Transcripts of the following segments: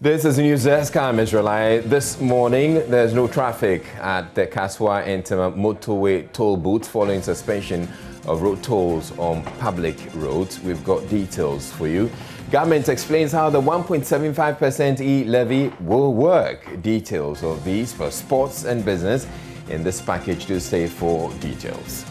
This is News Desk. I'm Israelite. This morning, there's no traffic at the Kaswa Entema motorway toll booth following suspension of road tolls on public roads. We've got details for you. Government explains how the 1.75% e-levy will work. Details of these for sports and business in this package. Do stay for details.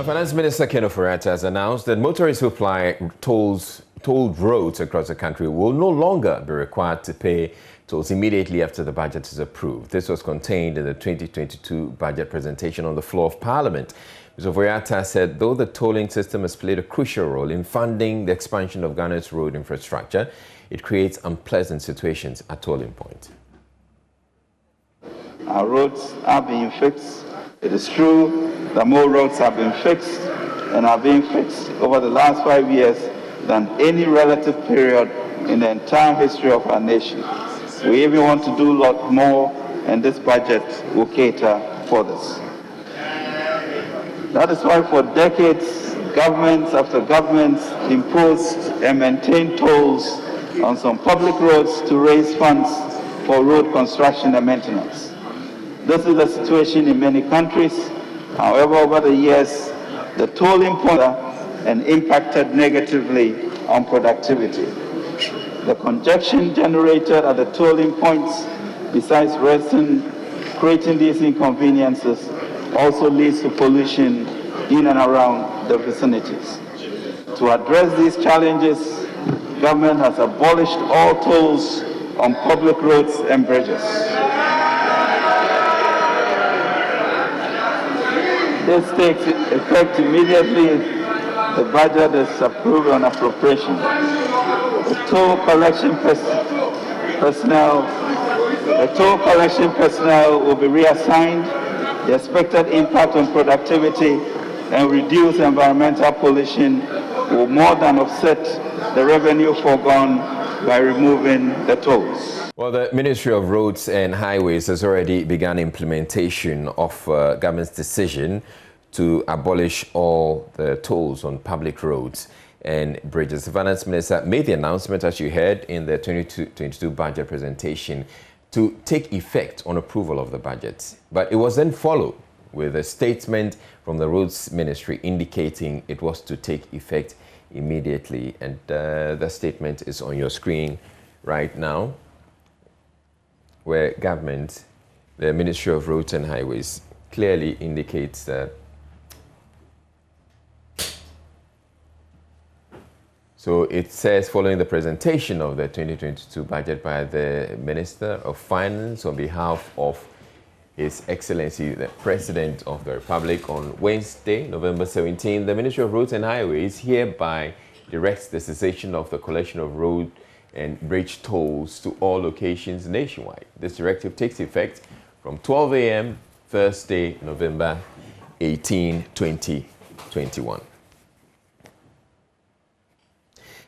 Finance Minister Ken Ofori-Atta has announced that motorists who apply tolled roads across the country will no longer be required to pay tolls immediately after the budget is approved. This was contained in the 2022 budget presentation on the floor of Parliament. Mr. Ofori-Atta said though the tolling system has played a crucial role in funding the expansion of Ghana's road infrastructure, it creates unpleasant situations at tolling points. Our roads are being fixed. It is true that more roads have been fixed and are being fixed over the last 5 years than any relative period in the entire history of our nation. We even want to do a lot more, and this budget will cater for this. That is why for decades, governments after governments imposed and maintained tolls on some public roads to raise funds for road construction and maintenance. This is the situation in many countries. However, over the years, the tolling point and impacted negatively on productivity. The congestion generated at the tolling points, besides creating these inconveniences, also leads to pollution in and around the vicinities. To address these challenges, government has abolished all tolls on public roads and bridges. This takes effect immediately. The budget is approved on appropriation. The toll collection personnel will be reassigned. The expected impact on productivity and reduce environmental pollution will more than offset the revenue foregone by removing the tolls. Well, the Ministry of Roads and Highways has already begun implementation of government's decision to abolish all the tolls on public roads and bridges. The Finance Minister made the announcement, as you heard, in the 2022 budget presentation to take effect on approval of the budget. But it was then followed with a statement from the Roads Ministry indicating it was to take effect immediately. And the statement is on your screen right now, where government, the Ministry of Roads and Highways, clearly indicates that. So it says, following the presentation of the 2022 budget by the Minister of Finance on behalf of His Excellency, the President of the Republic, on Wednesday, November 17, the Ministry of Roads and Highways hereby directs the cessation of the collection of road and bridge tolls to all locations nationwide. This directive takes effect from 12 a.m. Thursday, November 18, 2021.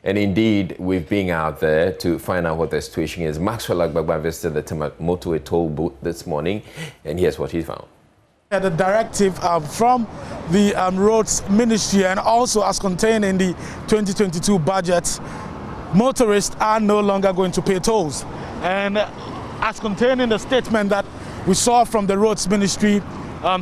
And indeed, we've been out there to find out what the situation is. Maxwell Agbagba visited the motorway toll booth this morning, and here's what he found. The directive from the Roads Ministry, and also as contained in the 2022 budget, motorists are no longer going to pay tolls. And as contained in the statement that we saw from the Roads Ministry,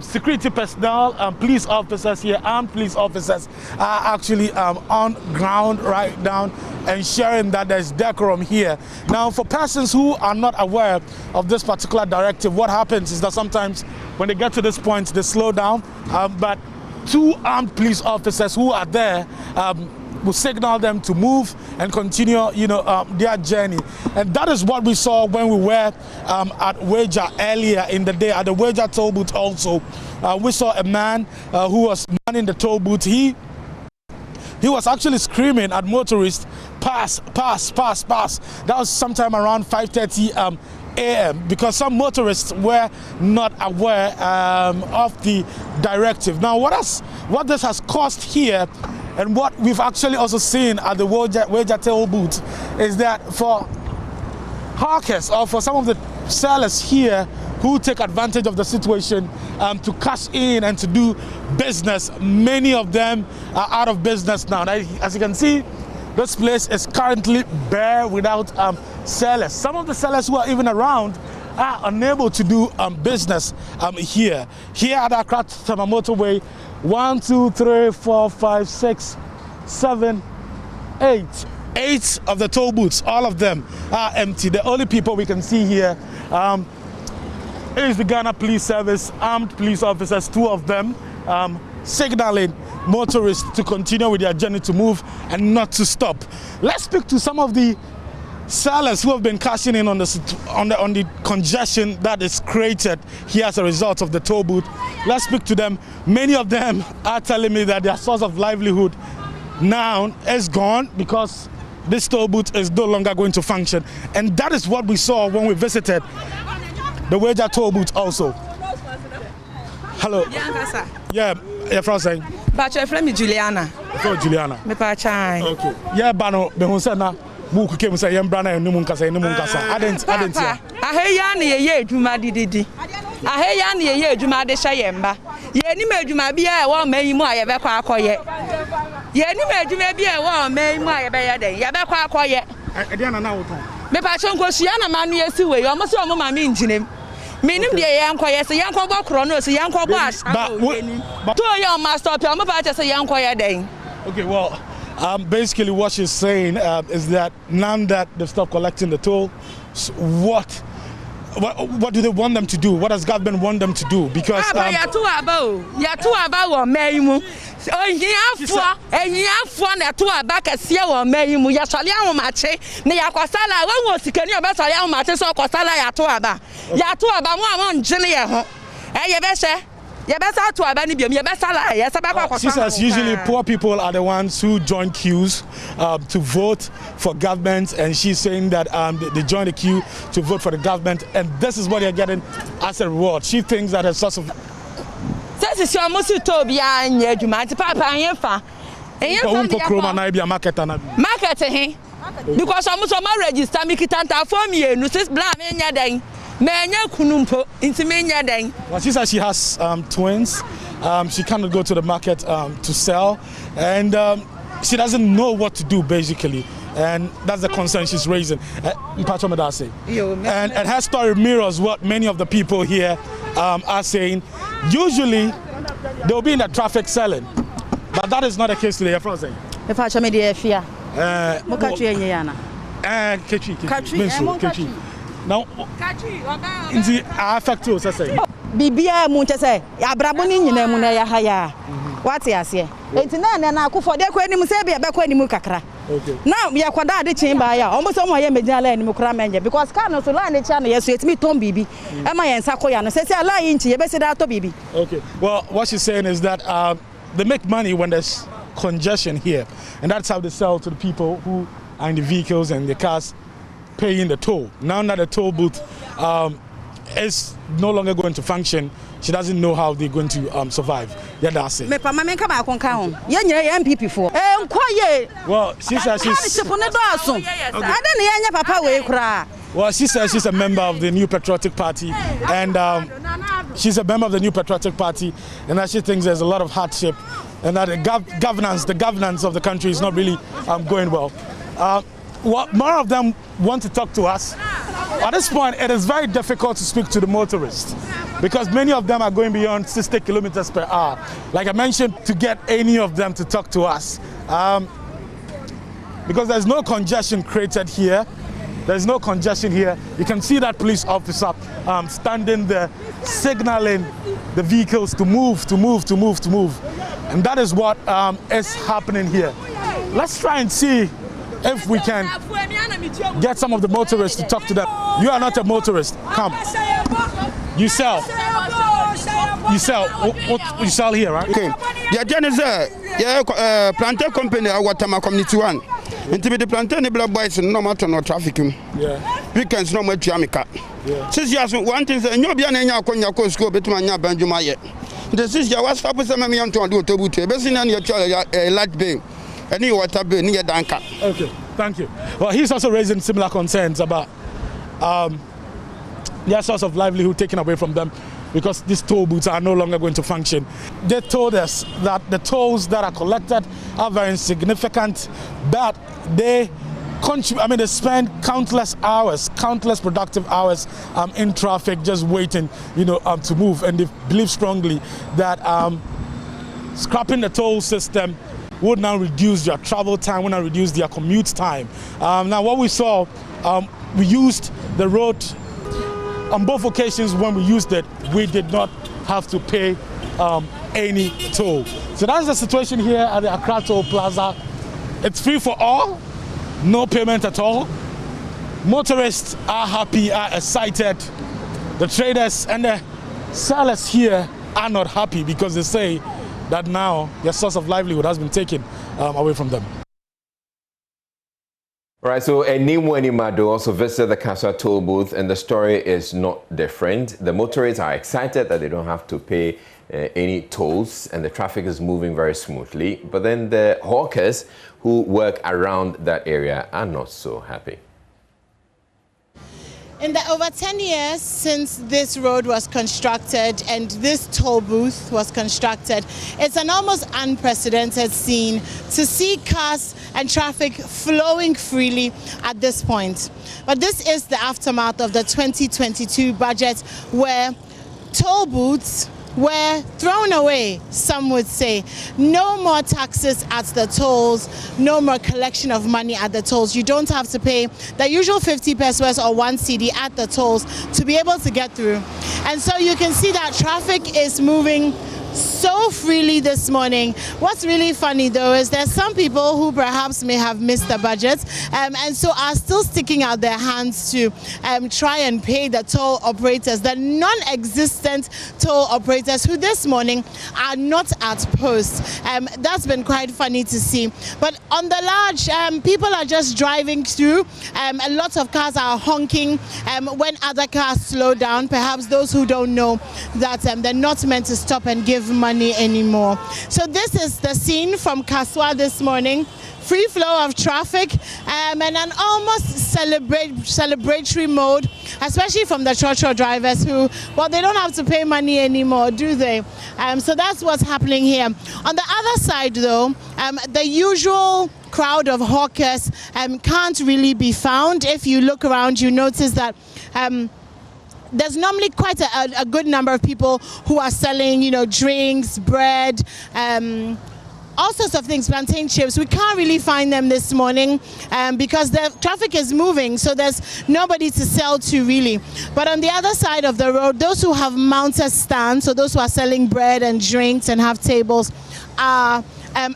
security personnel, police officers here, armed police officers are actually on ground right now, ensuring that there's decorum here. Now, for persons who are not aware of this particular directive, what happens is that sometimes when they get to this point, they slow down, but two armed police officers who are there will signal them to move and continue, their journey. And that is what we saw when we were at Weja earlier in the day, at the Weja toll booth also. We saw a man who was manning the toll booth. He was actually screaming at motorists, pass, pass, pass, pass. That was sometime around 5:30 a.m. because some motorists were not aware of the directive. Now, what this has caused here, and what we've actually also seen at the Weja toll booth, is that for hawkers or for some of the sellers here who take advantage of the situation to cash in and to do business. Many of them are out of business now. As you can see, this place is currently bare without sellers. Some of the sellers who are even around are unable to do business here. Here at Accra Tema Motorway, 1, 2, 3, 4, 5, 6, 7, 8. 8 of the toll booths, all of them are empty. The only people we can see here is the Ghana Police Service, armed police officers, 2 of them, signaling motorists to continue with their journey, to move and not to stop. Let's speak to some of the sellers who have been cashing in on the congestion that is created here as a result of the toll booth. Let's speak to them. Many of them are telling me that their source of livelihood now is gone because this toll booth is no longer going to function. And that is what we saw when we visited the Wager toll booth also. Hello. Yeah, you're from saying? But your friend Juliana. Juliana. Me pachai. Okay. Yeah, Bano, Behonsana. Buku came say Yambrana and Numunkasa and Numunkasa. I didn't. I hear Yanni, Juma didi. I hear Yanni, Juma de Shayemba. Yenny made you my beer, one may more ever quiet. Yenny made you maybe a one may more ever day. Yabaka quiet. I didn't know. Me pachon Kosiana Manu, yes, you almost all my means in him. Meaning the young quiet, a young cobble chronos, a young cobble. But to your master, I'm about to say young quiet day. Okay, well. Basically, what she's saying is that now that they've stopped collecting the toll, what do they want them to do? What does government want them to do? Because you're too about or Mayimu. Oh, yeah, for a tour back at Sia or Mayimu, Yasalian Mache, Niakosala, one was can you about Sayan Mache or Cosala Yatuaba? Yatuaba, one Julia. She says usually poor people are the ones who join queues to vote for government, and she's saying that they join the queue to vote for the government, and this is what they're getting as a reward. She thinks that a source of this is your Musutobia and Yedumati Papa and Yefa. Market, because I'm also register Mikitanta for me, Nusis Blam in Yadang. Well, she says she has twins. She cannot go to the market to sell, and she doesn't know what to do basically, and that's the concern she's raising. And her story mirrors what many of the people here are saying. Usually, they'll be in the traffic selling, but that is not the case today. Now, in the affect to say, Bibia Montese, Abraboni, Munaya Haya. What's here? It's none and I could for their quenim Sabia back when you mukakra. Now we are quite the chamber, almost on my Medjala and Mukramanja, because Carlos to line the channel, yes, it's me, Tom Bibi, and my and Sakoyana says, I lie into your best out to Bibi. Okay, well, what she's saying is that they make money when there's congestion here, and that's how they sell to the people who are in the vehicles and the cars paying the toll. Now that the toll booth is no longer going to function, she doesn't know how they're going to survive. Yeah, that's it. Well, she says she's... Well, she says she's a member of the New Patriotic Party, and she's a member of the New Patriotic Party, and that she thinks there's a lot of hardship, and that the governance of the country is not really going well. More of them want to talk to us. At this point, it is very difficult to speak to the motorists because many of them are going beyond 60 kilometers per hour. Like I mentioned, to get any of them to talk to us. Because there's no congestion created here. There's no congestion here. You can see that police officer standing there, signaling the vehicles to move. And that is what is happening here. Let's try and see if we can get some of the motorists to talk to them. You are not a motorist. Come. You sell. You sell. What you sell here, right? Okay. Yeah, Genesis, plantain company, our Tama community one. And to be the plantain, the black boys, no matter no traffic. Yeah. Weekends, no more Jamaica. Since you have one thing, and you'll be an Yako Yako school between your Benjamin yet. This is your what's up with some million to do to boot. Basing on your child, a light beam. Okay, thank you. Well, he's also raising similar concerns about their source of livelihood taken away from them because these toll booths are no longer going to function. They told us that the tolls that are collected are very insignificant, that they spend countless hours, countless productive hours in traffic just waiting, to move. And they believe strongly that scrapping the toll system would now reduce their travel time, would now reduce their commute time. Now, what we saw, we used the road on both occasions. When we used it, we did not have to pay any toll. So that's the situation here at the Accra Toll Plaza. It's free for all, no payment at all. Motorists are happy, are excited. The traders and the sellers here are not happy because they say that now their source of livelihood has been taken away from them. All right, so Enimu Animado also visited the Kaswa toll booth, and the story is not different. The motorists are excited that they don't have to pay any tolls, and the traffic is moving very smoothly. But then the hawkers who work around that area are not so happy. In the over 10 years since this road was constructed and this toll booth was constructed, it's an almost unprecedented scene to see cars and traffic flowing freely at this point. But this is the aftermath of the 2022 budget, where toll booths were thrown away, some would say. No more taxes at the tolls, no more collection of money at the tolls. You don't have to pay the usual 50 pesos or 1 CD at the tolls to be able to get through. And so you can see that traffic is moving so freely this morning. What's really funny though is there's some people who perhaps may have missed the budget and so are still sticking out their hands to try and pay the toll operators, the non-existent toll operators who this morning are not at post. That's been quite funny to see. But on the large, people are just driving through. A lot of cars are honking when other cars slow down. Perhaps those who don't know that they're not meant to stop and give money anymore. So this is the scene from Kaswa this morning. Free flow of traffic and an almost celebratory mode, especially from the trotro drivers who, well, they don't have to pay money anymore, do they? So that's what's happening here. On the other side, though, the usual crowd of hawkers can't really be found. If you look around, you notice that there's normally quite a good number of people who are selling, drinks, bread, all sorts of things, plantain chips. We can't really find them this morning because the traffic is moving, so there's nobody to sell to really. But on the other side of the road, those who have mounted stands, so those who are selling bread and drinks and have tables, are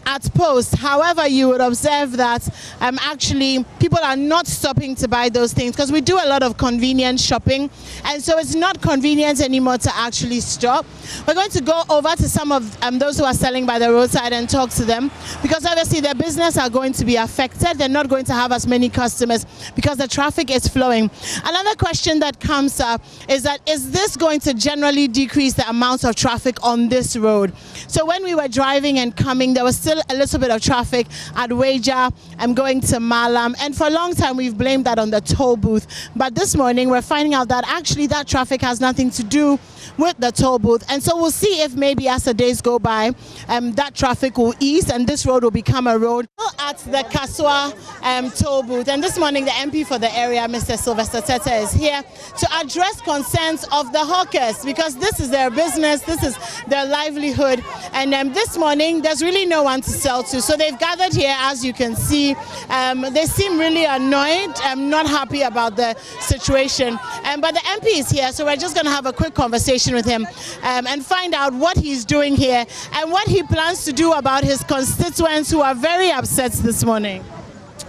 at post. However, you would observe that actually people are not stopping to buy those things because we do a lot of convenience shopping, and so it's not convenient anymore to actually stop. We're going to go over to some of those who are selling by the roadside and talk to them, because obviously their business are going to be affected. They're not going to have as many customers because the traffic is flowing. Another question that comes up is that, is this going to generally decrease the amount of traffic on this road? So when we were driving and coming, there was still a little bit of traffic at Weija. I'm going to Malam, and for a long time we've blamed that on the toll booth. But this morning we're finding out that actually that traffic has nothing to do with the toll booth, and so we'll see if maybe as the days go by that traffic will ease and this road will become a road. At the Kaswa toll booth, and this morning the MP for the area, Mr. Sylvester Tete, is here to address concerns of the hawkers, because this is their business, this is their livelihood, and this morning there's really no one to sell to, so they've gathered here. As you can see, they seem really annoyed, not happy about the situation, but the MP is here, so we're just going to have a quick conversation with him and find out what he's doing here and what he plans to do about his constituents who are very upset this morning.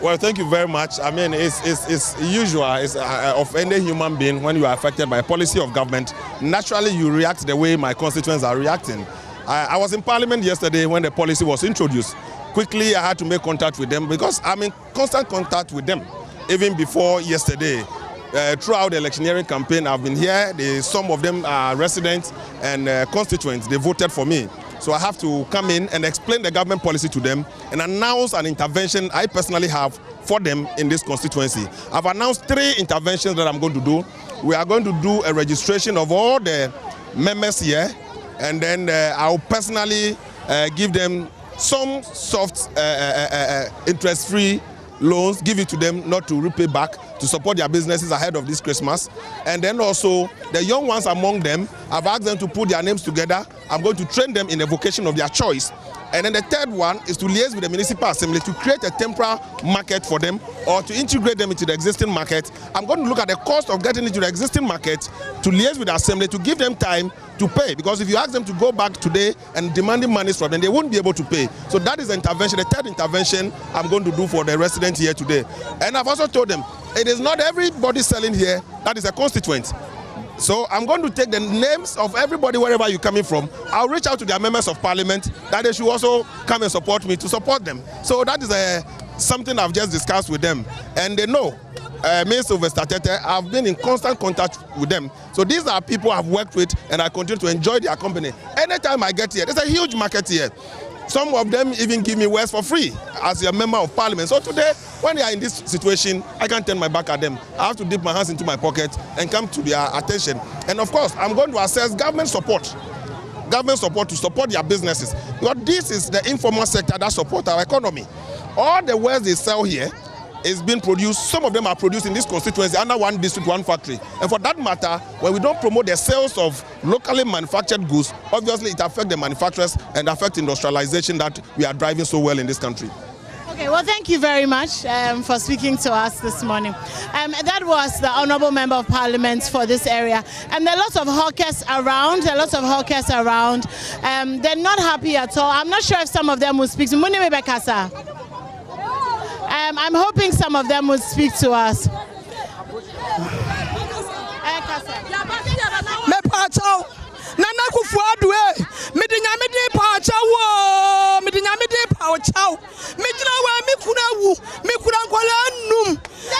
Well, thank you very much. I mean, it's usual of any human being when you are affected by a policy of government. Naturally, you react the way my constituents are reacting. I was in Parliament yesterday when the policy was introduced. Quickly, I had to make contact with them because I'm in constant contact with them. Even before yesterday, throughout the electioneering campaign, I've been here. Some of them are residents and constituents. They voted for me. So I have to come in and explain the government policy to them and announce an intervention I personally have for them in this constituency. I've announced 3 interventions that I'm going to do. we are going to do a registration of all the members here, and then I'll personally give them some soft interest-free loans, give it to them not to repay back, to support their businesses ahead of this Christmas. And then also the young ones among them, I've asked them to put their names together. I'm going to train them in a vocation of their choice. And then the third one is to liaise with the municipal assembly to create a temporary market for them or to integrate them into the existing market. I'm going to look at the cost of getting into the existing market, to liaise with the assembly, to give them time to pay. Because if you ask them to go back today and demanding money from them, they won't be able to pay. So that is the intervention, the third intervention I'm going to do for the residents here today. And I've also told them, it is not everybody selling here that is a constituent. So I'm going to take the names of everybody wherever you're coming from. I'll reach out to their members of parliament that they should also come and support me to support them. So that is something I've just discussed with them. And they know, me, Sylvester Tete, I've been in constant contact with them. So these are people I've worked with and I continue to enjoy their company. Anytime I get here, there's a huge market here. Some of them even give me wares for free as a member of parliament. So today, when they are in this situation, I can't turn my back at them. I have to dip my hands into my pocket and come to their attention. And of course, I'm going to assess government support to support their businesses. Because this is the informal sector that supports our economy. All the wares they sell here is being produced. Some of them are produced in this constituency under one district, one factory. And for that matter, when we don't promote the sales of locally manufactured goods, obviously it affects the manufacturers and affects industrialization that we are driving so well in this country. Okay, well, thank you very much for speaking to us this morning. That was the Honourable Member of Parliament for this area. And there are lots of hawkers around. They're not happy at all. I'm not sure if some of them will speak to Muni Mebekasa. I'm hoping some of them will speak to us. Nana kufuadwe midinyamidi pa chawo midinyamidi pa chawo midina wa mikuna nkwala num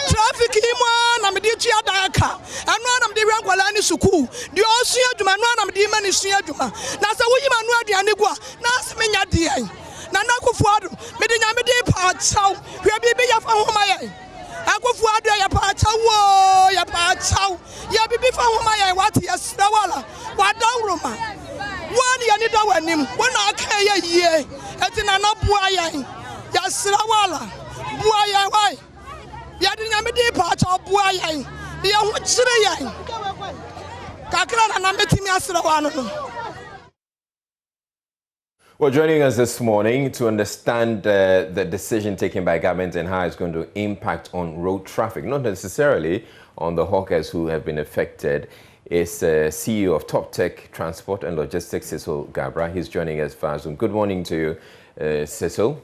traffic imwa na midi tua daka anu na midi nkwala ni suku di osu adwuma anu na midi mani su adwuma na se woyi manu aduane gua na se menya de Nana kufuadu midinyamidi pa chawo hwe bibi ya fa homa ye Akufuadu ya pa chawo ya bibi fa homa ye wati ya srawala wadawroma wani ya nida wanim wona aka ye etina na bua ya srawala bua ya wai ya dinyamidi pa chawo bua ya ho chire ya kakra na metimi asrawano no. Well, joining us this morning to understand the decision taken by government and how it's going to impact on road traffic, not necessarily on the hawkers who have been affected, is CEO of Top Tech Transport and Logistics, Cecil Gabra. He's joining us via Zoom. Good morning to you, Cecil.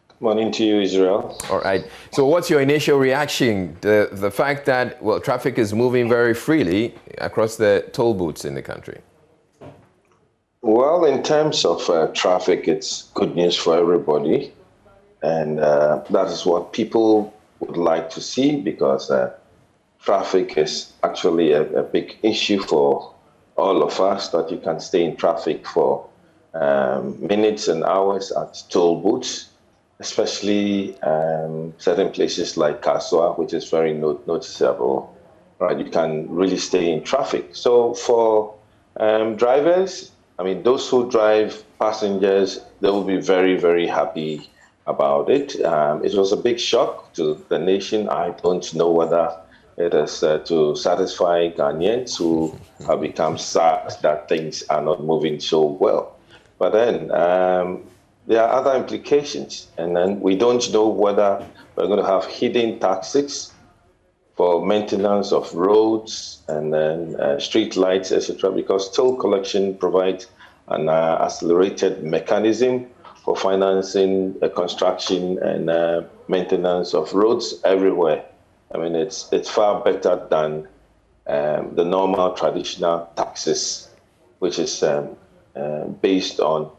Good morning to you, Israel. All right. So what's your initial reaction? The fact that, well, traffic is moving very freely across the toll booths in the country? Well, in terms of traffic, it's good news for everybody. And that is what people would like to see, because traffic is actually a big issue for all of us, that you can stay in traffic for minutes and hours at toll booths, especially certain places like Kaswa, which is very noticeable. Right? You can really stay in traffic. So for drivers, I mean, those who drive passengers, they will be very, very happy about it. It was a big shock to the nation. I don't know whether it is to satisfy Ghanaians who have become sad that things are not moving so well. But then there are other implications. And then we don't know whether we're going to have hidden taxes for maintenance of roads and then street lights, etc., because toll collection provides an accelerated mechanism for financing construction and maintenance of roads everywhere. I mean, it's far better than the normal traditional taxes, which is based on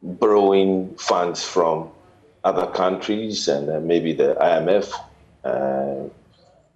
borrowing funds from other countries and maybe the IMF,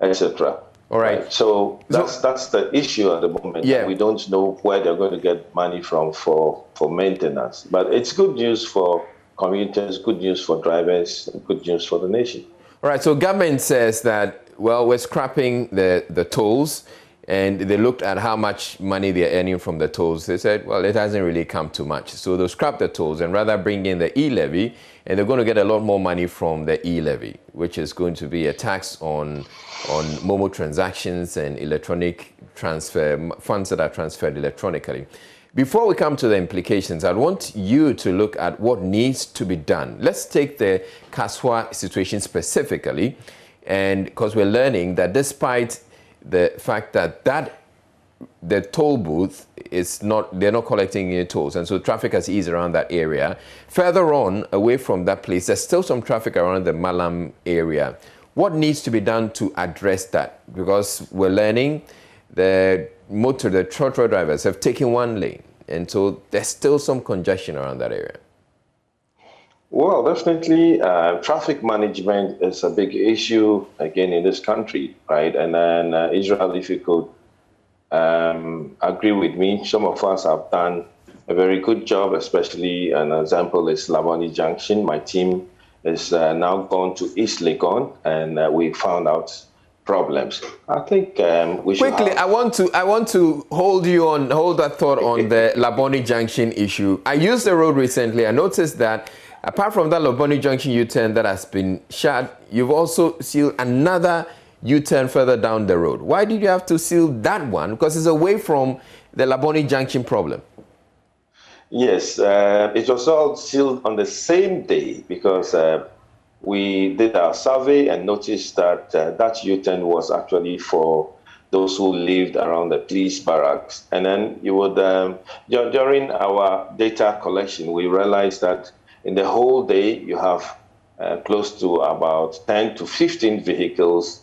etc. All right. So that's the issue at the moment. Yeah. We don't know where they're going to get money from for maintenance. But it's good news for commuters, good news for drivers, and good news for the nation. All right. So government says that well, we're scrapping the tolls, and they looked at how much money they're earning from the tolls. They said, well, it hasn't really come to much. So they'll scrap the tolls and rather bring in the e-levy, and they're going to get a lot more money from the e-levy, which is going to be a tax on mobile transactions and electronic transfer, funds that are transferred electronically. Before we come to the implications, I want you to look at what needs to be done. Let's take the Kaswa situation specifically, and because we're learning that despite the fact that the toll booth is they're not collecting any tolls, and so traffic has eased around that area. Further on, away from that place, there's still some traffic around the Malam area. What needs to be done to address that? Because we're learning the trotro drivers have taken one lane, and so there's still some congestion around that area. Well, definitely, traffic management is a big issue, again, in this country, right? And then, Israel, if you could agree with me, some of us have done a very good job, especially an example is Labani Junction. My team is now gone to East Legon, and we found out problems. I think we should quickly. I want to hold that thought on the Labani Junction issue. I used the road recently. I noticed that apart from that Labani Junction U-turn that has been shut, you've also sealed another U-turn further down the road. Why did you have to seal that one? Because it's away from the Labani Junction problem. Yes, it was all sealed on the same day because we did our survey and noticed that that U-turn was actually for those who lived around the police barracks. And then you would, during our data collection, we realized that in the whole day, you have close to about 10 to 15 vehicles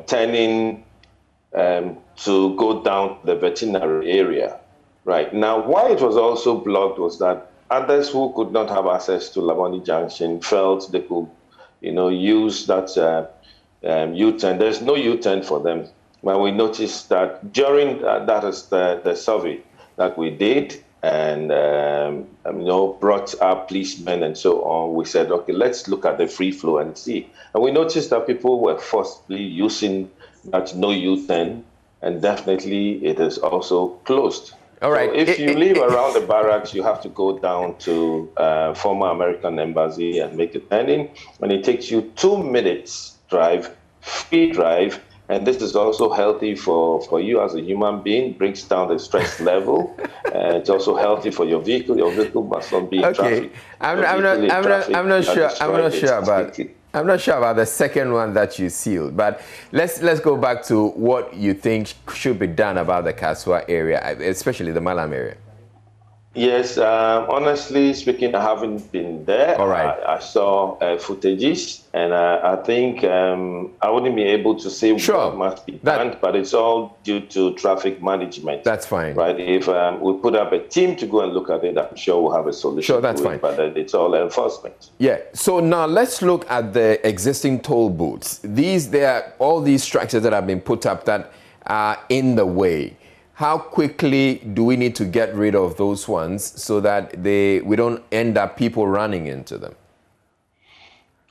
turning to go down the veterinary area. Right. Now, why it was also blocked was that others who could not have access to Labani Junction felt they could, use that U-turn. There's no U-turn for them. But we noticed that during that is the survey that we did and, brought our policemen and so on, we said, okay, let's look at the free flow and see. And we noticed that people were forcibly using that no U-turn, and definitely it is also closed. All right. So if you live around the barracks, you have to go down to former American embassy and make a turning. And it takes you 2 minutes drive, free drive. And this is also healthy for you as a human being, brings down the stress level. It's also healthy for your vehicle. Your vehicle must not be in traffic. I'm not sure about the second one that you sealed, but let's go back to what you think should be done about the Kaswa area, especially the Malam area. Yes, honestly speaking, I haven't been there. All right. I saw footages, and I think I wouldn't be able to say what must be done, but it's all due to traffic management. That's fine. Right. If we put up a team to go and look at it, I'm sure we'll have a solution. Sure, that's fine. But it's all enforcement. Yeah. So now let's look at the existing toll booths. There are all these structures that have been put up that are in the way. How quickly do we need to get rid of those ones so that we don't end up people running into them?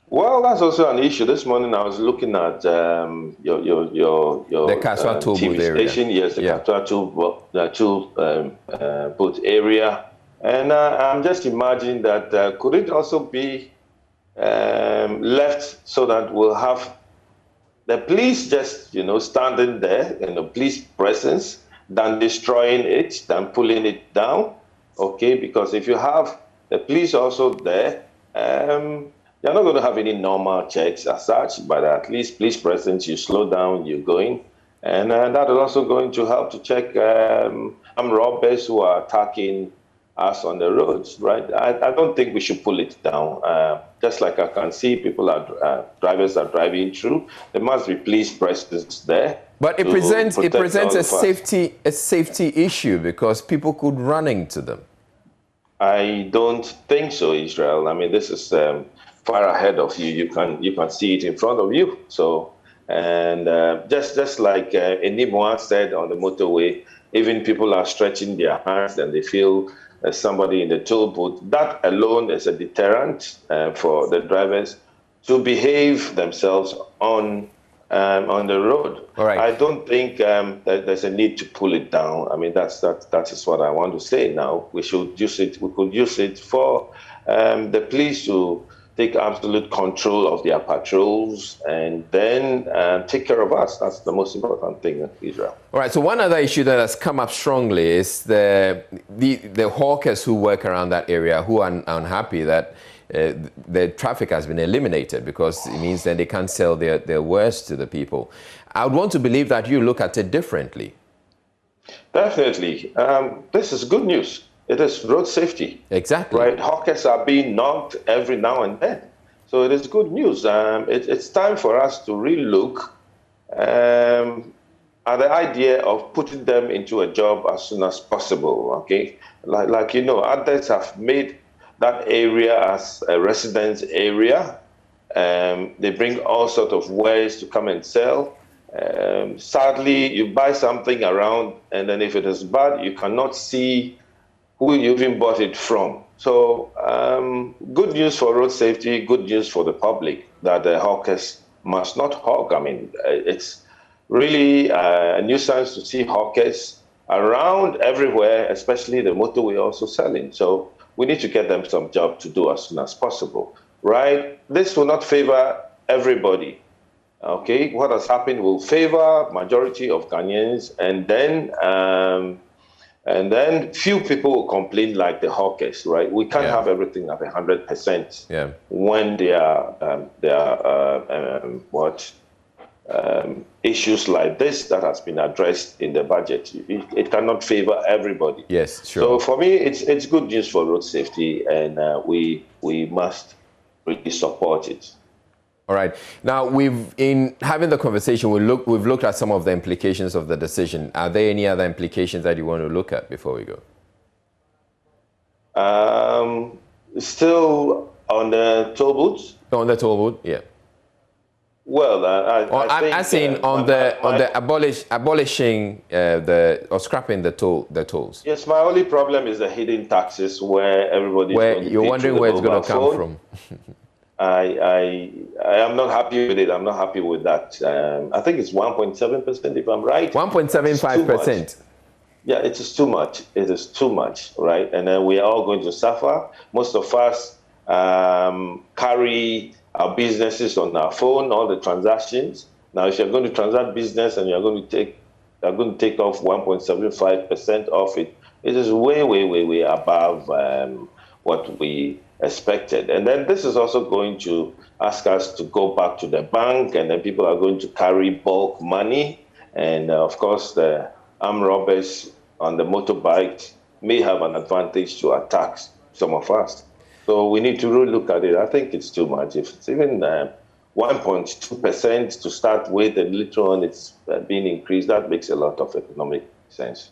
Well, that's also an issue. This morning I was looking at your the Kaswa toll booth area. Yes, the Kaswa toll booth area, and I'm just imagining that could it also be left so that we'll have the police just standing there in the police presence, than destroying it, than pulling it down, okay? Because if you have the police also there, you're not going to have any normal checks as such, but at least police presence, you slow down, you're going. And that is also going to help to check armed robbers who are attacking us on the roads, right? I don't think we should pull it down. Just like I can see drivers are driving through, there must be police presence there. But it presents a safety issue because people could run into them. I don't think so, Israel. I mean, this is far ahead of you. You can see it in front of you. So, and just like Enimoa said on the motorway, even people are stretching their hands and they feel somebody in the toll booth. That alone is a deterrent for the drivers to behave themselves on on the road. All right. I don't think that there's a need to pull it down. I mean, that is what I want to say now. We should use it. We could use it for the police to take absolute control of their patrols and then take care of us. That's the most important thing in Israel. All right. So one other issue that has come up strongly is the hawkers who work around that area who are unhappy that the traffic has been eliminated because it means that they can't sell their wares to the people. I would want to believe that you look at it differently. Definitely. This is good news. It is road safety. Exactly. Right. Hawkers are being knocked every now and then. So it is good news. It's time for us to really look at the idea of putting them into a job as soon as possible. Okay. Like you know, others have made that area as a residence area. They bring all sorts of wares to come and sell. Sadly, you buy something around, and then if it is bad, you cannot see who you even bought it from. So good news for road safety, good news for the public that the hawkers must not hawk. I mean, it's really a nuisance to see hawkers around everywhere, especially the motorway also selling. So we need to get them some job to do as soon as possible, right? This will not favor everybody, okay? What has happened will favor majority of Ghanaians, and then few people will complain like the hawkers, right? We can't have everything at 100% when there are issues like this that has been addressed in the budget. It cannot favor everybody. Yes, sure. So for me, it's good news for road safety, and we must really support it. All right. Now, in having the conversation, we've looked at some of the implications of the decision. Are there any other implications that you want to look at before we go? Still on the toll booths? On the toll booth, yeah. Well, I think on the abolishing or scrapping the tolls. Yes, my only problem is the hidden taxes where everybody. Where you're wondering where it's going to come from. I am not happy with it. I'm not happy with that. I think it's 1.7%, if I'm right. 1.75%. Yeah, it is too much. It is too much, right? And then we are all going to suffer. Most of us carry our businesses on our phone, all the transactions. Now, if you're going to transact business and you're going to take off 1.75% off it, it is way above what we expected. And then this is also going to ask us to go back to the bank, and then people are going to carry bulk money. And of course, the armed robbers on the motorbike may have an advantage to attack some of us. So we need to really look at it. I think it's too much. If it's even 1.2% to start with, and later on it's being increased, that makes a lot of economic sense.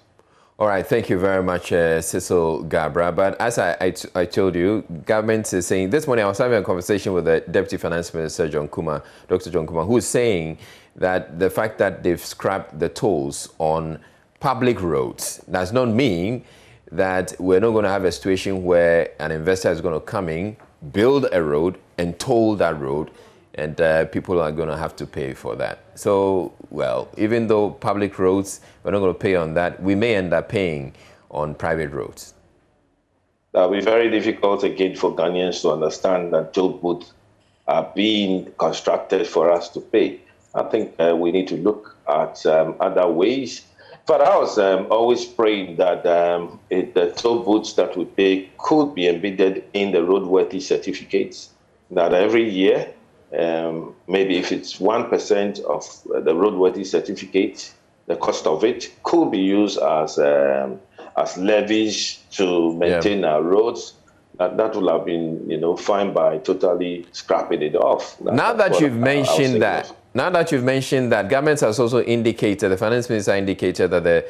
All right, thank you very much, Cecil Gabra. But as I told you, government is saying, this morning I was having a conversation with the Deputy Finance Minister, Dr. John Kuma, who is saying that the fact that they've scrapped the tolls on public roads does not mean that we're not going to have a situation where an investor is going to come in, build a road, and toll that road, and people are going to have to pay for that. So, well, even though public roads, we're not going to pay on that, we may end up paying on private roads. That'll be very difficult again for Ghanaians to understand that toll booths are being constructed for us to pay. I think we need to look at other ways. But I was always praying that the toll booths that we pay could be embedded in the roadworthy certificates, that every year, maybe if it's 1% of the roadworthy certificate, the cost of it could be used as levies to maintain our roads. That will have been, fine by totally scrapping it off. Now that you've mentioned that, government has also indicated, the finance minister indicated that the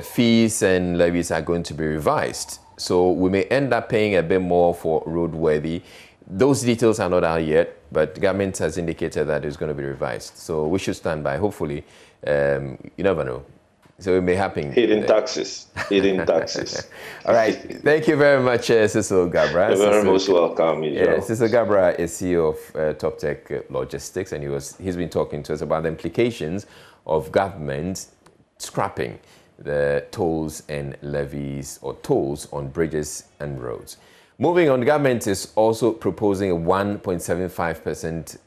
fees and levies are going to be revised. So we may end up paying a bit more for roadworthy. Those details are not out yet, but government has indicated that it's going to be revised. So we should stand by. Hopefully, you never know. So it may happen. Hidden taxes. Hidden taxes. All right. Thank you very much, Cecil Gabra. You're very most welcome. Yeah, Cecil Gabra is CEO of Top Tech Logistics, and he's been talking to us about the implications of government scrapping the tolls and levies or tolls on bridges and roads. Moving on, the government is also proposing a 1.75%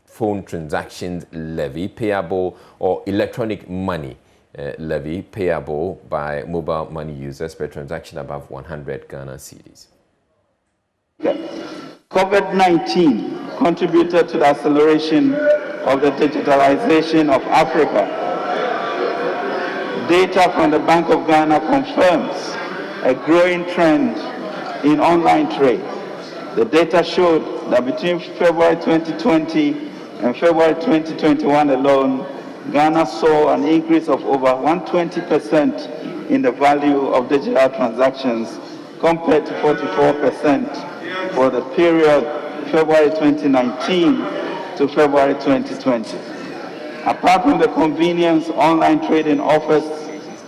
phone transactions levy payable or electronic money levy payable by mobile money users per transaction above 100 Ghana cedis. COVID-19 contributed to the acceleration of the digitalization of Africa. Data from the Bank of Ghana confirms a growing trend in online trade. The data showed that between February 2020 and February 2021 alone, Ghana saw an increase of over 120% in the value of digital transactions compared to 44% for the period February 2019 to February 2020. Apart from the convenience online trading offers,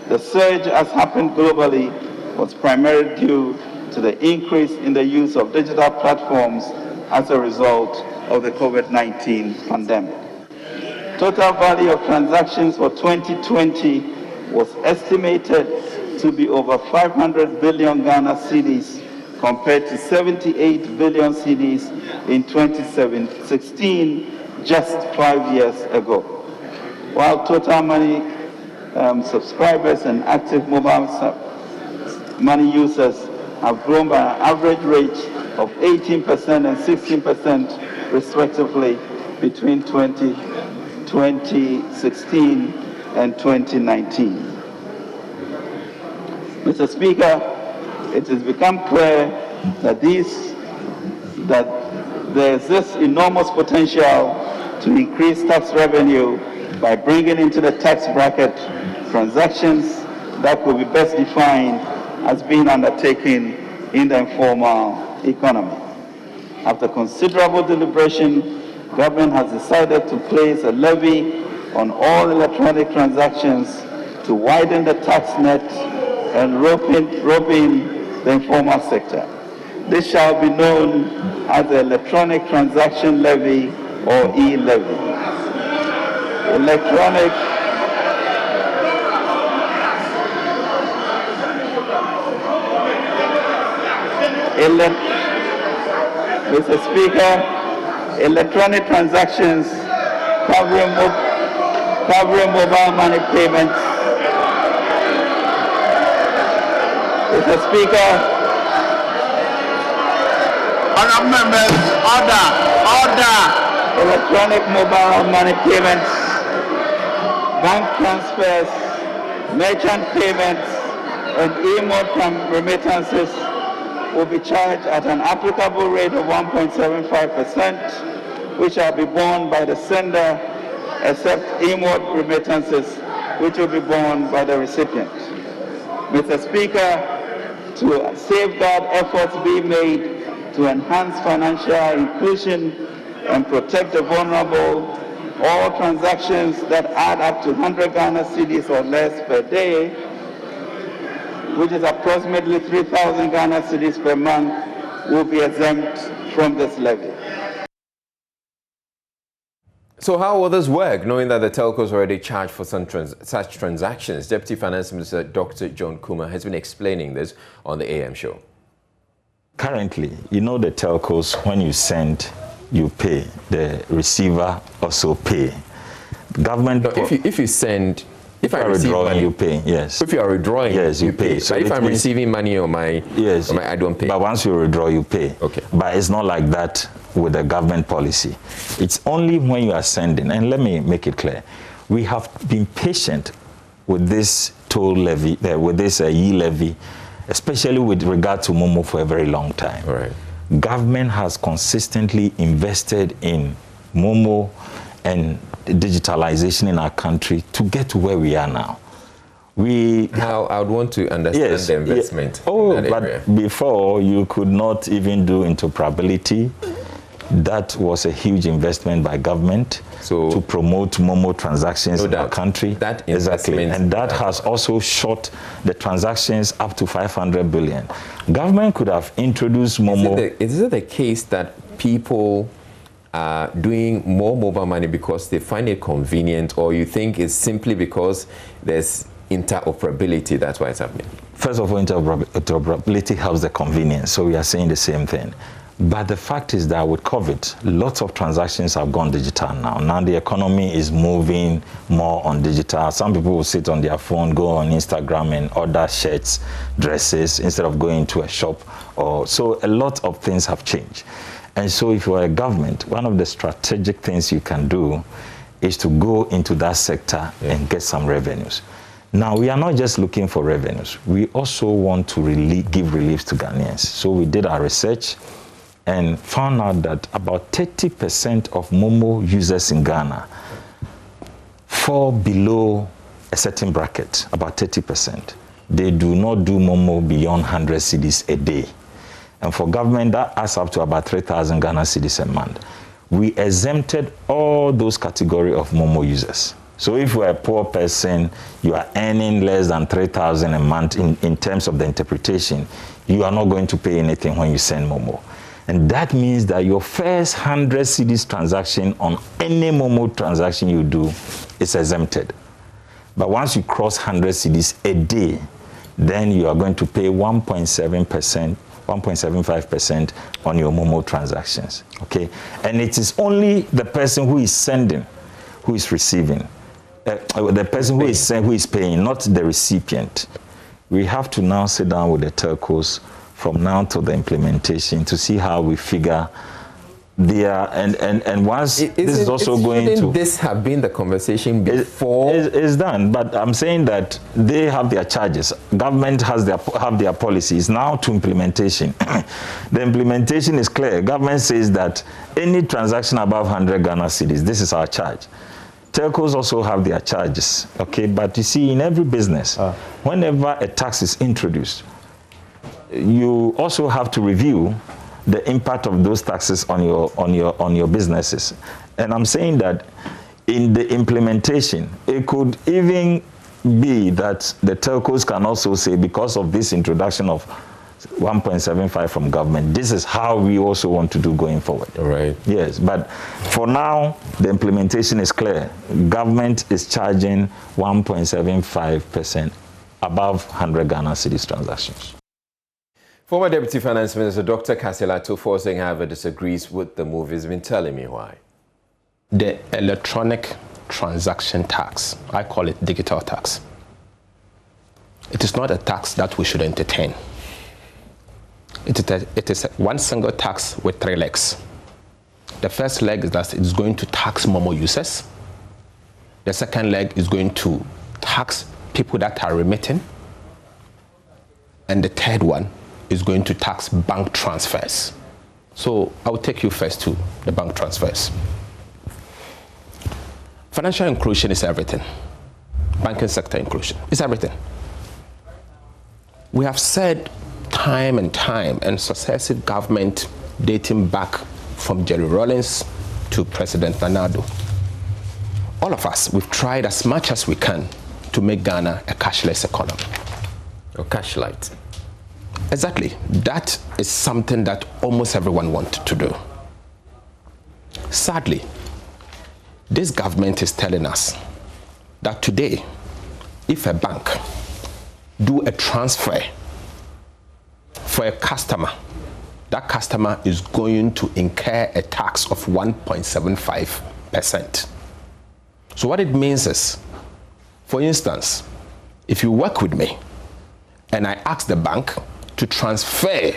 the surge has happened globally was primarily due to the increase in the use of digital platforms as a result of the COVID-19 pandemic. Total value of transactions for 2020 was estimated to be over 500 billion Ghana cedis compared to 78 billion cedis in 2016, just 5 years ago. While total money subscribers and active mobile money users have grown by an average rate of 18% and 16% respectively between 2016 and 2019. Mr. Speaker, it has become clear that there is this enormous potential to increase tax revenue by bringing into the tax bracket transactions that could be best defined as being undertaken in the informal economy. After considerable deliberation, government has decided to place a levy on all electronic transactions to widen the tax net and rope in the informal sector. This shall be known as the Electronic Transaction Levy or e-levy. Mr. Speaker, electronic transactions covering mobile money payments. Mr. Speaker, honourable members, order. Electronic mobile money payments, bank transfers, merchant payments, and e-mode remittances will be charged at an applicable rate of 1.75%, which shall be borne by the sender, except e-mode remittances, which will be borne by the recipient. Mr. Speaker, to safeguard efforts be made to enhance financial inclusion and protect the vulnerable, all transactions that add up to 100 Ghana cedis or less per day, which is approximately 3,000 Ghana cedis per month, will be exempt from this levy. So how will this work, knowing that the telcos already charge for such transactions? Deputy Finance Minister Dr. John Kuma has been explaining this on the AM show. Currently, you know the telcos, when you send, you pay. The receiver also pay. Government. No, if you send. If I receive withdrawing, money, you pay, yes. If you are withdrawing, yes, you pay. So if I'm receiving money on my, yes, I don't pay. But once you withdraw, you pay. Okay. But it's not like that with the government policy. It's only when you are sending. And let me make it clear. We have been patient with this toll levy, with this e-levy, especially with regard to Momo for a very long time. All right. Government has consistently invested in Momo and digitalization in our country to get to where we are now. Now, I would want to understand the investment. But before, you could not even do interoperability. That was a huge investment by government to promote Momo transactions in our country. Exactly. And that has also shot the transactions up to 500 billion. Government could have introduced Momo. Is it the case that people are doing more mobile money because they find it convenient, or you think it's simply because there's interoperability, that's why it's happening? First of all, interoperability helps the convenience, so we are saying the same thing. But the fact is that with COVID, lots of transactions have gone digital now. Now the economy is moving more on digital. Some people will sit on their phone, go on Instagram and order shirts, dresses, instead of going to a shop. So a lot of things have changed. And so if you are a government, one of the strategic things you can do is to go into that sector and get some revenues. Now, we are not just looking for revenues. We also want to give relief to Ghanaians. So we did our research and found out that about 30% of Momo users in Ghana fall below a certain bracket, about 30%. They do not do Momo beyond 100 cedis a day. And for government, that adds up to about 3,000 Ghana cedis a month. We exempted all those category of Momo users. So if you are a poor person, you are earning less than 3,000 a month in terms of the interpretation, you are not going to pay anything when you send Momo. And that means that your first 100 cedis transaction on any Momo transaction you do is exempted. But once you cross 100 cedis a day, then you are going to pay 1.75% on your Momo transactions, okay? And it is only the person who is sending who is receiving. The person who is paying, not the recipient. We have to now sit down with the telcos from now to the implementation to see how we figure and once this is also going to... Shouldn't this have been the conversation before? It's done, but I'm saying that they have their charges. Government have their policies. Now to implementation. The implementation is clear. Government says that any transaction above 100 Ghana cedis, this is our charge. Telcos also have their charges, okay? But you see, in every business, whenever a tax is introduced, you also have to review the impact of those taxes on your businesses. And I'm saying that in the implementation, it could even be that the telcos can also say, because of this introduction of 1.75 from government, this is how we also want to do going forward. All right. Yes, but for now, the implementation is clear. Government is charging 1.75% above 100 Ghana cedis transactions. Former Deputy Finance Minister Dr. Kasila Tufosing, however, disagrees with the move. He's been telling me why. The electronic transaction tax, I call it digital tax. It is not a tax that we should entertain. It is one single tax with 3 legs. The first leg is that it's going to tax Momo users. The second leg is going to tax people that are remitting. And the third one is going to tax bank transfers. So I'll take you first to the bank transfers. Financial inclusion is everything. Banking sector inclusion is everything. We have said time and time, and successive government dating back from Jerry Rawlings to President Nana Addo. All of us, we've tried as much as we can to make Ghana a cashless economy. Or cashlight. Exactly. That is something that almost everyone wanted to do. Sadly, this government is telling us that today, if a bank do a transfer for a customer, that customer is going to incur a tax of 1.75%. So what it means is, for instance, if you work with me and I ask the bank to transfer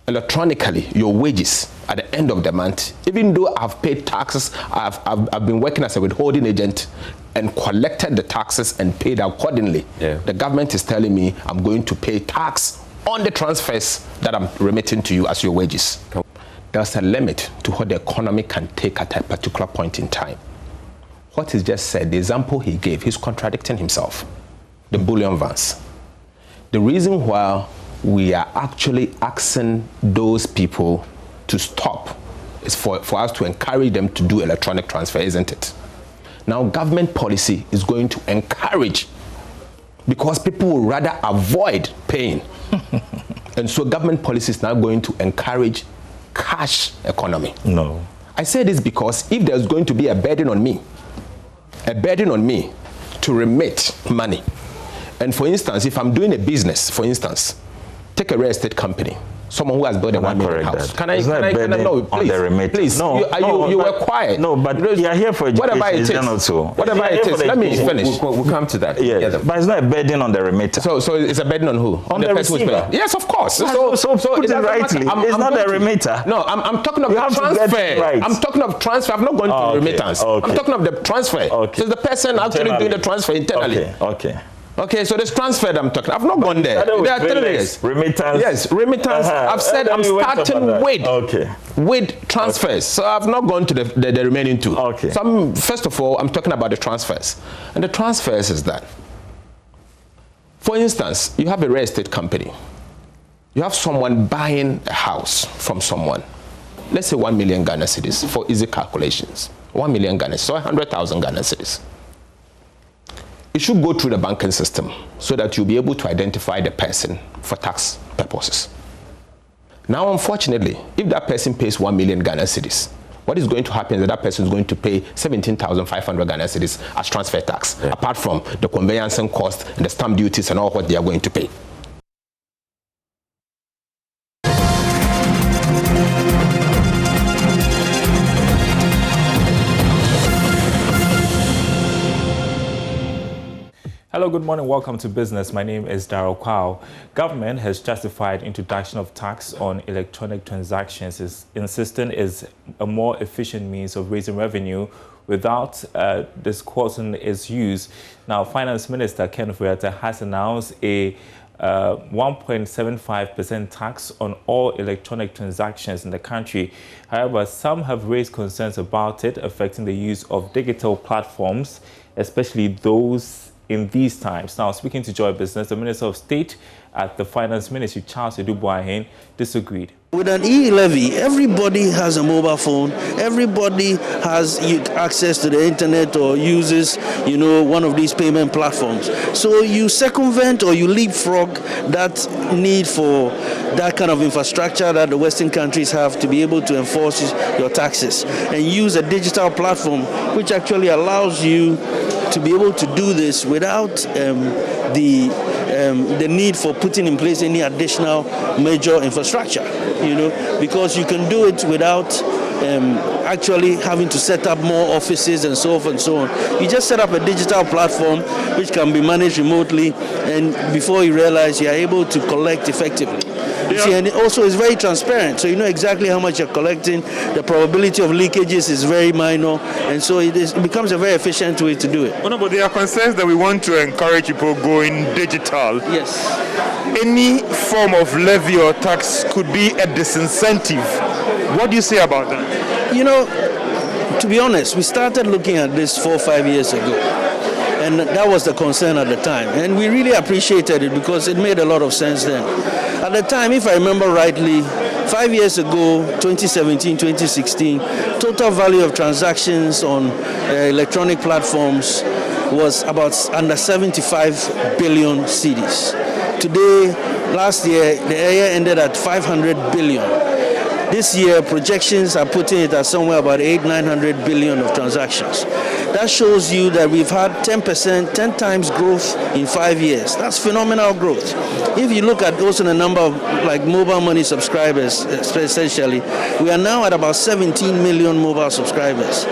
electronically your wages at the end of the month, even though I've paid taxes, I've been working as a withholding agent and collected the taxes and paid accordingly. The government is telling me I'm going to pay tax on the transfers that I'm remitting to you as your wages. There's a limit to what the economy can take at a particular point in time. What he just said, the example he gave, he's contradicting himself. The bullion vans. The reason why we are actually asking those people to stop is for us to encourage them to do electronic transfer, isn't it? Now, government policy is going to encourage, because people will rather avoid paying. And so government policy is now going to encourage cash economy. No. I say this because if there's going to be a burden on me to remit money, and for instance, if I'm doing a business, for instance, take a real estate company, someone who has built a 1 million house. Can I no, please, please. No, you were quiet. No, but you are here for education. Whatever it is. Whatever it is. Let me finish. We'll come to that. Yeah, but it's not a burden on the remitter. So it's a burden on who? On the person who's paying. Yes, of course. So put it rightly. It's not a remitter. No, I'm talking of the transfer. Right. I'm talking of transfer. I'm not going to remittance. I'm talking of the transfer. So the person actually doing the transfer internally. Okay, so this transfer I'm talking, I've not gone there. There are 3 years. Remittance. Yes, remittance. I've said I'm starting with transfers. So I've not gone to the remaining 2. Okay. So first of all, I'm talking about the transfers. And the transfers is that, for instance, you have a real estate company. You have someone buying a house from someone. Let's say 1 million Ghana cedis for easy calculations. 1 million Ghana, so 100,000 Ghana cedis. It should go through the banking system so that you'll be able to identify the person for tax purposes. Now, unfortunately, if that person pays 1 million Ghana cedis, what is going to happen is that person is going to pay 17,500 Ghana cedis as transfer tax, apart from the conveyancing cost and the stamp duties and all what they are going to pay. Hello, good morning. Welcome to Business. My name is Darryl Kwao. Government has justified introduction of tax on electronic transactions, insisting is a more efficient means of raising revenue without discouraging its use. Now, Finance Minister Ken Ofori-Atta has announced a 1.75% tax on all electronic transactions in the country. However, some have raised concerns about it affecting the use of digital platforms, especially those in these times. Now, speaking to Joy Business, the Minister of State at the Finance Ministry, Charles Edubuahin, disagreed. With an e-levy, everybody has a mobile phone. Everybody has access to the internet or uses, one of these payment platforms. So you circumvent or you leapfrog that need for that kind of infrastructure that the Western countries have to be able to enforce your taxes, and use a digital platform which actually allows you to be able to do this without the need for putting in place any additional major infrastructure, because you can do it without actually having to set up more offices and so forth and so on. You just set up a digital platform which can be managed remotely, and before you realize, you're able to collect effectively. See, and it also is very transparent, so you know exactly how much you're collecting. The probability of leakages is very minor, and so it becomes a very efficient way to do it. Oh, no, but there are concerns that we want to encourage people going digital. Yes. Any form of levy or tax could be a disincentive. What do you say about that? To be honest, we started looking at this 4 or 5 years ago, and that was the concern at the time, and we really appreciated it because it made a lot of sense then. At the time, if I remember rightly, 5 years ago, 2017, 2016, total value of transactions on electronic platforms was about under 75 billion cedis. Today, last year, the area ended at 500 billion. This year, projections are putting it at somewhere about 800-900 billion of transactions. That shows you that we've had 10%, 10 times growth in 5 years. That's phenomenal growth. If you look at also the number of mobile money subscribers, essentially, we are now at about 17 million mobile subscribers.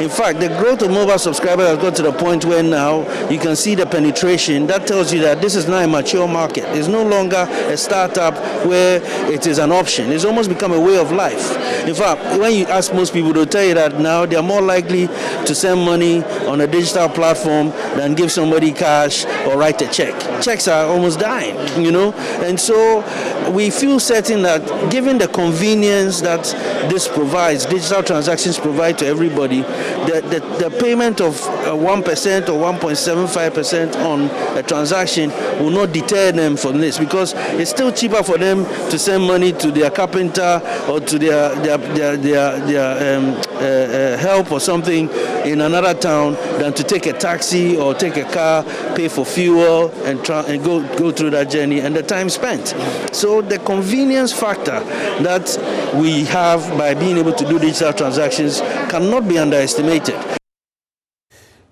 In fact, the growth of mobile subscribers has got to the point where now you can see the penetration. That tells you that this is now a mature market. It's no longer a startup where it is an option. It's almost become a way of life. In fact, when you ask most people, they'll tell you that now they are more likely to send money on a digital platform than give somebody cash or write a check. Checks are almost dying, and so we feel certain that given the convenience that this provides, digital transactions provide to everybody, the payment of 1% or 1.75% on a transaction will not deter them from this, because it's still cheaper for them to send money to their carpenter or to their help or something in another town than to take a taxi or take a car, pay for fuel and go through that journey and the time spent. So the convenience factor that we have by being able to do digital transactions cannot be underestimated.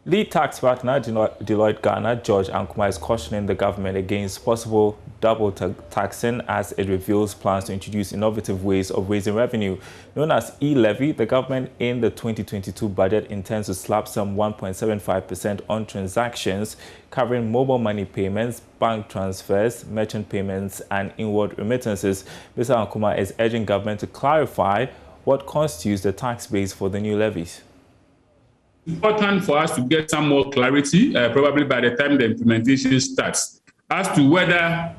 Lead tax partner Deloitte Ghana, George Ankuma, is cautioning the government against possible double taxing as it reveals plans to introduce innovative ways of raising revenue. Known as e-levy, the government in the 2022 budget intends to slap some 1.75% on transactions covering mobile money payments, bank transfers, merchant payments, and inward remittances. Mr. Ankuma is urging government to clarify what constitutes the tax base for the new levies. Important for us to get some more clarity, probably by the time the implementation starts, as to whether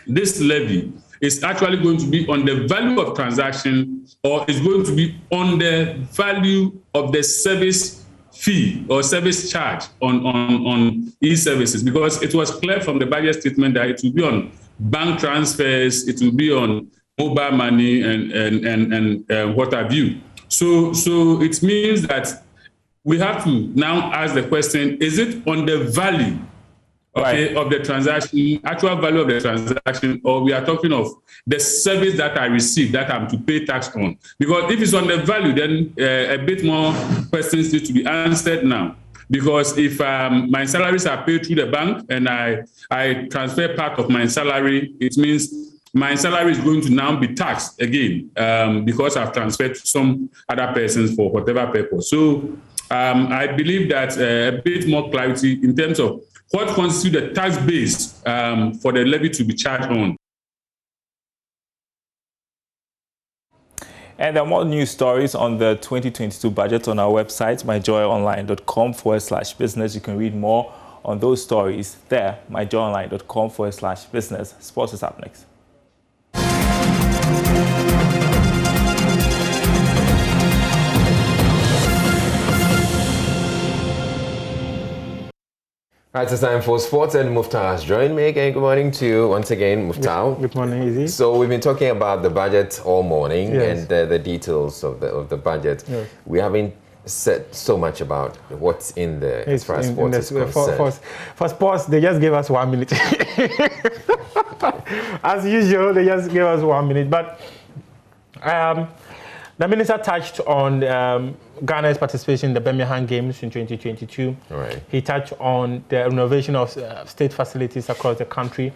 this levy is actually going to be on the value of transaction or is going to be on the value of the service fee or service charge on e-services, because it was clear from the budget statement that it will be on bank transfers, it will be on mobile money and what have you. So it means that we have to now ask the question, is it on the value of the transaction, actual value of the transaction, or we are talking of the service that I received that I'm to pay tax on? Because if it's on the value, then a bit more questions need to be answered now. Because if my salaries are paid through the bank and I transfer part of my salary, it means my salary is going to now be taxed again because I've transferred to some other persons for whatever purpose. So I believe that a bit more clarity in terms of what constitutes the tax base for the levy to be charged on. And there are more news stories on the 2022 budget on our website, myjoyonline.com/business. You can read more on those stories there, myjoyonline.com/business. Sports is up next. Right, it's time for sports, and Muftar has joined me again. Good morning to you once again, Muftar. Good morning, Izzy. So we've been talking about the budget all morning, yes, and the details of the budget. Yes. We haven't said so much about what's in there as far as sports is concerned. For sports, they just gave us 1 minute. As usual, they just gave us 1 minute. But the minister touched on Ghana's participation in the Birmingham Games in 2022. Right. He touched on the renovation of state facilities across the country,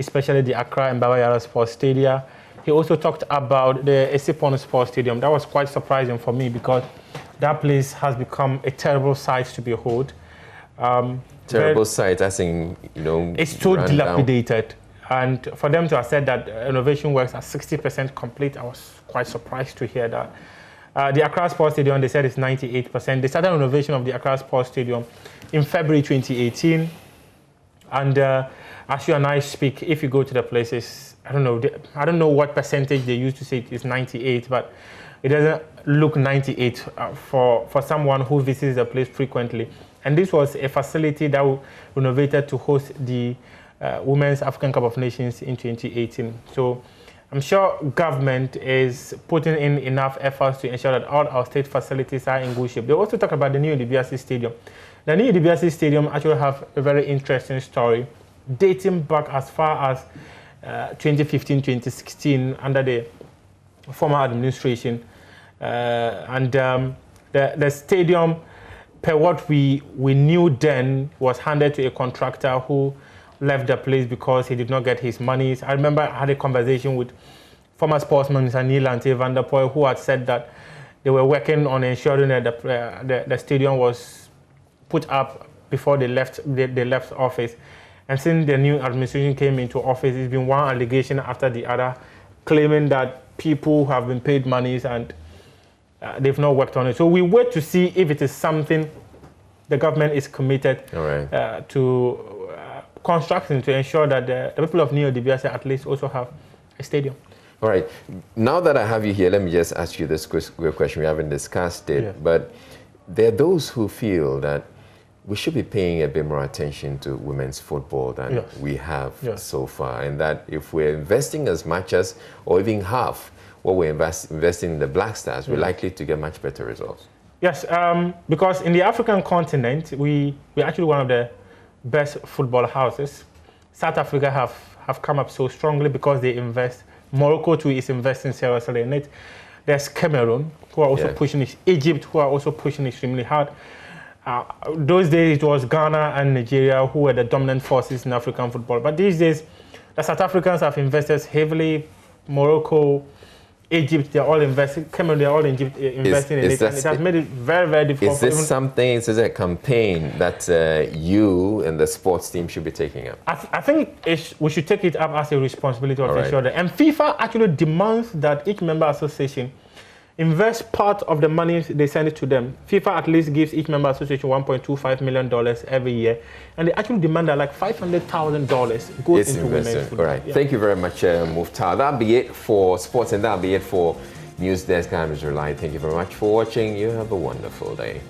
especially the Accra and Baba Yara Sports Stadia. He also talked about the Esipon Sports Stadium. That was quite surprising for me because that place has become a terrible sight to behold. Terrible sight, I think, it's so dilapidated. And for them to have said that renovation works are 60% complete, I was quite surprised to hear that. The Accra Sports Stadium, they said it's 98%. They started renovation of the Accra Sports Stadium in February 2018. And as you and I speak, if you go to the places, I don't know what percentage they used to say it is 98, but it doesn't look 98 for someone who visits the place frequently. And this was a facility that was renovated to host the Women's African Cup of Nations in 2018. So I'm sure government is putting in enough efforts to ensure that all our state facilities are in good shape. They also talk about the new DBRC Stadium. The new DBRC Stadium actually have a very interesting story dating back as far as 2015, 2016 under the former administration. The stadium, per what we knew then, was handed to a contractor who left the place because he did not get his monies. I remember I had a conversation with former sportsman Mr. Neil Ante van der Poel, who had said that they were working on ensuring that the stadium was put up before they left office. And since the new administration came into office, it's been one allegation after the other, claiming that people have been paid monies and they've not worked on it. So we wait to see if it is something the government is committed to constructing to ensure that the people of Neo DBRC at least also have a stadium. All right. Now that I have you here, let me just ask you this question. We haven't discussed it, but there are those who feel that we should be paying a bit more attention to women's football than we have so far, and that if we're investing as much as, or even half, what we're investing in the Black Stars, we're likely to get much better results. Yes, because in the African continent, we're actually one of the best football houses. South Africa have come up so strongly because they invest. Morocco too is investing seriously in it. There's Cameroon, who are also pushing it. Egypt, who are also pushing extremely hard. Those days, it was Ghana and Nigeria who were the dominant forces in African football. But these days, the South Africans have invested heavily. Morocco, Egypt, they're all investing. Cameroon, they're all investing in it. And it has made it very, very difficult. Is this a campaign that you and the sports team should be taking up? I think we should take it up as a responsibility of each other. And FIFA actually demands that each member association invest part of the money they send it to them. FIFA at least gives each member association $1.25 million every year. And they actually demand that like $500,000 goes into women's football. All right. Thank you very much, Muftar. That'll be it for sports, and that'll be it for News Desk. I'm Mr. Lai. Thank you very much for watching. You have a wonderful day.